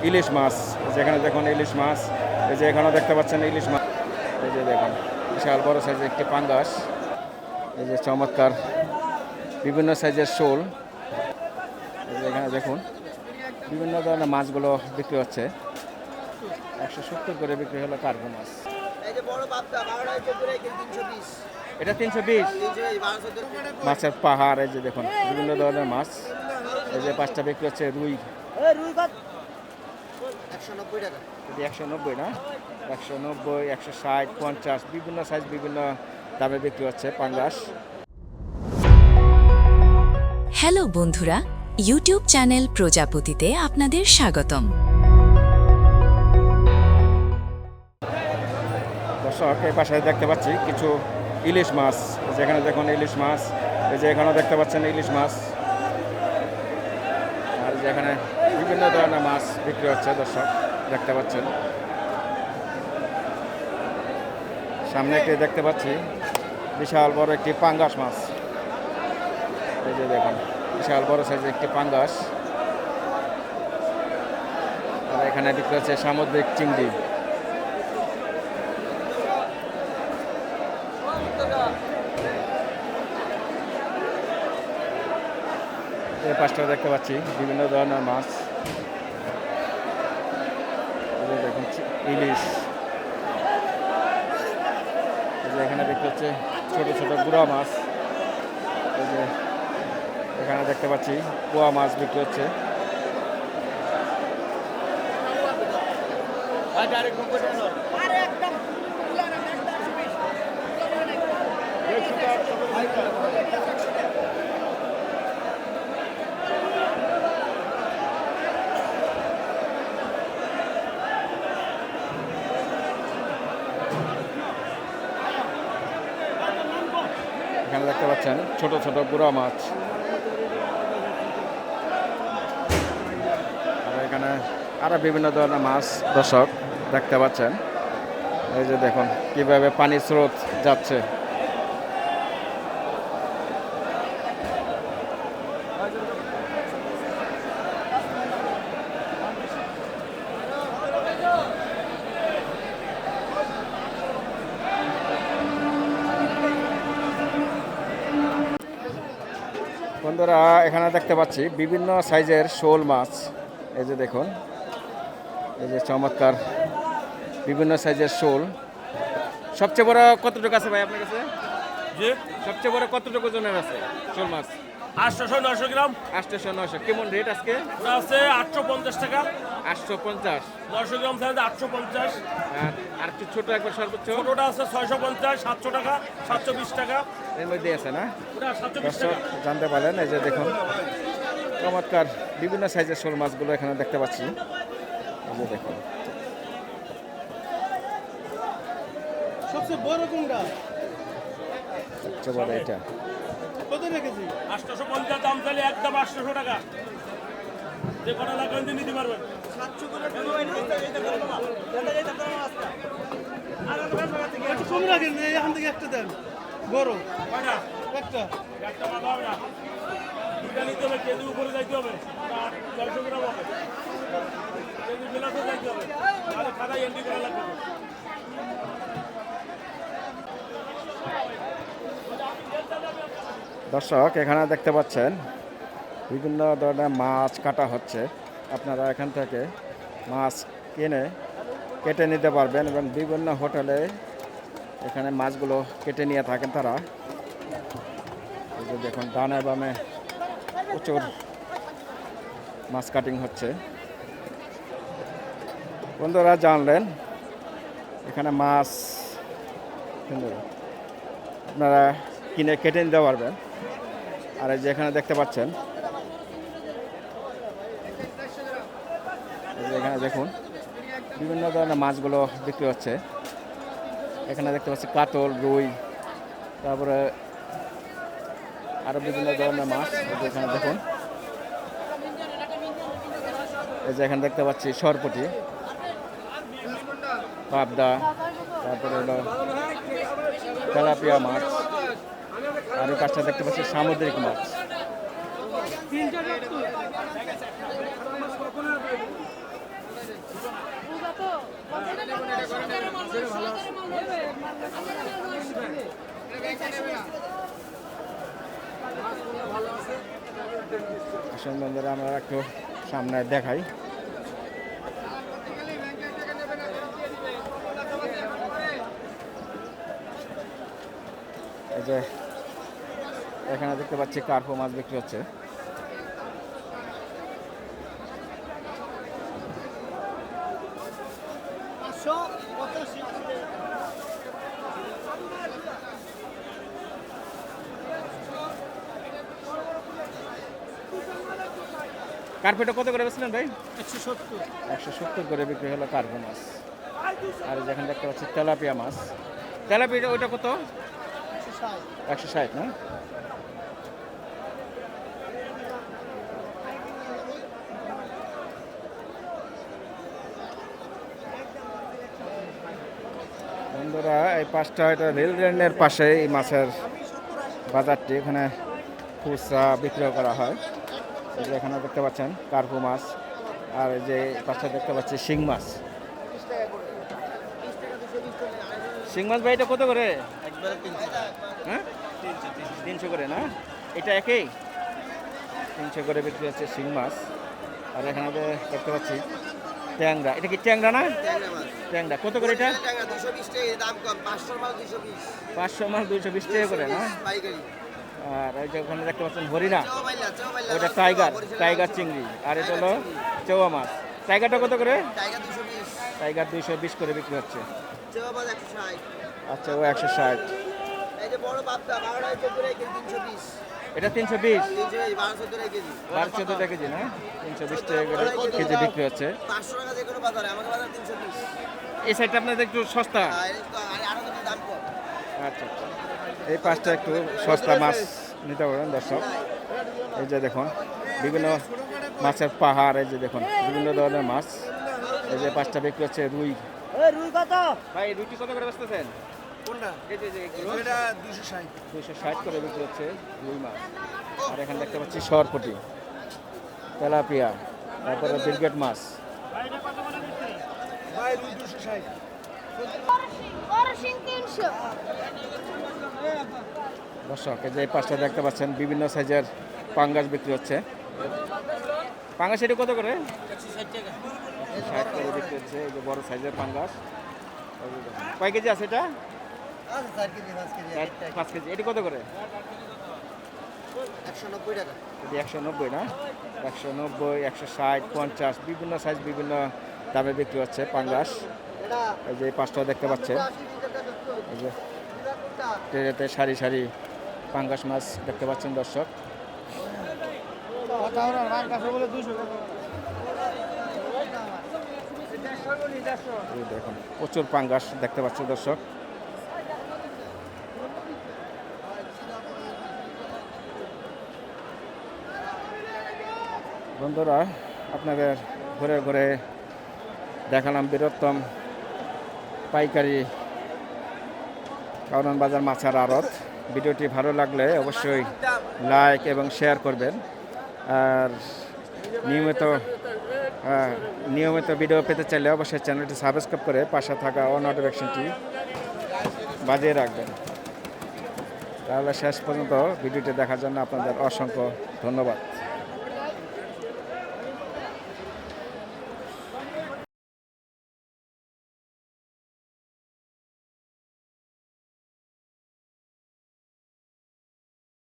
ইলিশ মাছ, যেখানে দেখুন ইলিশ মাছ, এই যে এখানেও দেখতে পাচ্ছেন ইলিশ মাছ, এই যে দেখুন বিশাল বড় সাইজের একটি পাঙ্গাস, এই যে চমৎকার বিভিন্ন সাইজের শোল, এই যে এখানে দেখুন বিভিন্ন ধরনের মাছগুলো বিক্রি হচ্ছে। 170 করে বিক্রি হলো কার্গো মাছ। এটা 320 মাছের পাহাড়। এই যে দেখুন বিভিন্ন ধরনের মাছ, এই যে পাঁচটা বিক্রি হচ্ছে রুই 190 না, 190, 160, 50 বিভিন্ন সাইজ বিভিন্ন দামে বিক্রি হচ্ছে পাঙ্গাস। হ্যালো বন্ধুরা, ইউটিউব চ্যানেল প্রজাপতিতে আপনাদের স্বাগতম। দর্শক এই পাশে দেখতে পাচ্ছি কিছু ইলিশ মাছ, যেখানে দেখুন ইলিশ মাছ, এই যে এখানেও দেখতে পাচ্ছেন ইলিশ মাছ, আর যেখানে বিভিন্ন ধরনের মাছ বিক্রি হচ্ছে দর্শক দেখতে পাচ্ছেন। সামনে একটি দেখতে পাচ্ছি বিশাল বড় একটি পাঙ্গাস মাছ, এই যে দেখুন বিশাল বড় সাইজের একটি পাঙ্গাস, আর এখানে বিক্রি হচ্ছে সামুদ্রিক চিংড়ি। এই পাশটা দেখতে পাচ্ছি বিভিন্ন ধরনের মাছ, দেখুন ইলিশ, এই যে এখানে দেখতে হচ্ছে ছোট ছোট গুড়া মাছ, এই যে এখানে দেখতে পাচ্ছি পোয়া মাছ বিক্রি হচ্ছে। এখানে দেখতে পাচ্ছেন ছোট ছোট গুড়া মাছ, আর এখানে আরো বিভিন্ন ধরনের মাছ দর্শক দেখতে পাচ্ছেন। এই যে দেখুন কিভাবে পানির স্রোত যাচ্ছে। বন্ধুরা এখানে দেখতে পাচ্ছি বিভিন্ন সাইজের শোল মাছ, এই যে দেখুন এই যে চমৎকার বিভিন্ন সাইজের শোল। সবচেয়ে বড় কতটুকু আছে ভাই আপনার কাছে? জি, সবচেয়ে বড় কতটুকু ওজনের আছে শোল মাছ? 800-900 গ্রাম। 800-900 কেমন রেট আজকে? ওটা আছে 850 টাকা। 850। 900 গ্রাম সাইজ 850। আর একটু ছোট একবার সর্বোচ্চ ছোটটা আছে 650, 700 টাকা, 720 টাকা। এর মধ্যে আছে না? ওটা 720 দর্শক টাকা। জানতে পারেন, এই যে দেখুন চমৎকার বিভিন্ন সাইজের শোল মাছগুলো এখানে দেখতে পাচ্ছি। এই যে দেখুন সবচেয়ে বড় কোনটা? সবচেয়ে বড় এটা। কত রেখেছি? 850 দাম চাইলে একদম 800 টাকা। যে কটা লাগবে নিতে পারবেন। 700 করে একটু কম রাখেন, এখান থেকে একটা দেন বড় কয়টা? একটা। একটা মাথা হবে না। দুটা নিতে হবে, কেজি উপরে যাইতে হবে। 400 গ্রাম হবে। কেজি বিলাতে যাইতে হবে। আর খাতায় এন্ট্রি করা লাগবে। দর্শক এখানে দেখতে পাচ্ছেন বিভিন্ন ধরনের মাছ কাটা হচ্ছে। আপনারা এখান থেকে মাছ কিনে কেটে নিতে পারবেন এবং বিভিন্ন হোটেলে এখানে মাছগুলো কেটে নিয়ে থাকেন তারা। এই যে দেখুন ডানে বামে প্রচুর মাছ কাটিং হচ্ছে। বন্ধুরা জানলেন এখানে মাছ আপনারা কিনে কেটে নিতে পারবেন। আর এই যে এখানে দেখতে পাচ্ছেন, এখানে দেখুন বিভিন্ন ধরনের মাছগুলো বিক্রি হচ্ছে। এখানে দেখতে পাচ্ছি কাতল, রুই, তারপরে আরো বিভিন্ন ধরনের মাছ। এখানে দেখুন এই যে এখানে দেখতে পাচ্ছি সরপুঁটি, পাবদা, তারপরে হলো তেলাপিয়া মাছ, আর এই পাশটা দেখতে পাচ্ছি সামুদ্রিক মাছ। আসুন বন্ধুরা আমরা একটু সামনে দেখাই। এই যে এখানে দেখতে পাচ্ছি কার্পো মাছ বিক্রি হচ্ছে। কার্পেটা কত করে বেচলেন ভাই? 170 করে বিক্রি হলো কার্পো মাছ। আর যেখানে দেখতে পাচ্ছি তেলাপিয়া মাছ। তেলাপিয়া ওইটা কত? 160 না? বন্ধুরা এই পাঁচটা এটা রেল লাইনের পাশে এই মাছের বাজারটি, এখানে খুচরা বিক্রয় করা হয়। এই যে এখানে দেখতে পাচ্ছেন কার্পো মাছ, আর এই যে পাশে দেখতে পাচ্ছি শিং মাছ। শিং মাছ ভাই এটা কত করে? হ্যাঁ 300 করে না? এটা একই 300 করে বিক্রি হচ্ছে শিং মাছ। আর এখানে দেখতে পাচ্ছি ট্যাংরা। এটা কি ট্যাংরা না? ট্যাংরা কত করে এটা? 500 মাছ 220 টাকা করে না? আর এই যে ওখানে দেখতে পাচ্ছেন হরিণা, ওটা টাইগার চিংড়ি। আর এটা হলো চেওয়া মাছ। টাইগারটা কত করে? টাইগার 220 করে বিক্রি হচ্ছে। আচ্ছা ও 160। এটা 320, 12-14 টাকা কেজি না? 320 টাকা করে কেজি বিক্রি হচ্ছে। এই সাইডটা আপনাদের একটু সস্তা। আচ্ছা আচ্ছা, এই পাঁচটা একটু সস্তা মাছ নিতে পারেন দর্শক। এই যে দেখুন বিভিন্ন মাছের পাহাড়, এই যে দেখুন বিভিন্ন ধরনের মাছ। এই যে পাঁচটা বিক্রি হচ্ছে রুই। ভাই রুইটি কত করে বেচতেছেন? এই যে এগুলো 260 করে বিক্রি হচ্ছে রুই মাছ। আর এখানে দেখতে পাচ্ছি সরপুঁটি, তেলাপিয়া, তারপরে ব্রিগেড মাছ। দর্শক এই যে এই পাঁচটা দেখতে পাচ্ছেন বিভিন্ন সাইজের পাঙ্গাস বিক্রি হচ্ছে। পাঙ্গাস এটা কত করে? 160 করে বিক্রি হচ্ছে। এই যে বড় সাইজের পাঙ্গাস। কয় কেজি আছে এটা? 5 কেজি। এটি কত করে? 190 টাকা। এটি 190 না? 190, 160, 50 বিভিন্ন সাইজ বিভিন্ন দামে বিক্রি হচ্ছে পাঙ্গাস। এই যে পাঁচটা দেখতে পাচ্ছেন, এই যে ট্রেতে সারি সারি পাঙ্গাস মাছ দেখতে পাচ্ছেন দর্শক। এই দেখুন প্রচুর পাঙ্গাস দেখতে পাচ্ছেন দর্শক। বন্ধুরা আপনাদের ঘুরে ঘুরে দেখালাম বৃহত্তম পাইকারি কারণ বাজার মাছের আড়ত। ভিডিওটি ভালো লাগলে অবশ্যই লাইক এবং শেয়ার করবেন। আর নিয়মিত ভিডিও পেতে চাইলে অবশ্যই চ্যানেলটি সাবস্ক্রাইব করে পাশে থাকা অন নোটিফিকেশনটি বাজিয়ে রাখবেন। তাহলে শেষ পর্যন্ত ভিডিওটি দেখার জন্য আপনাদের অসংখ্য ধন্যবাদ।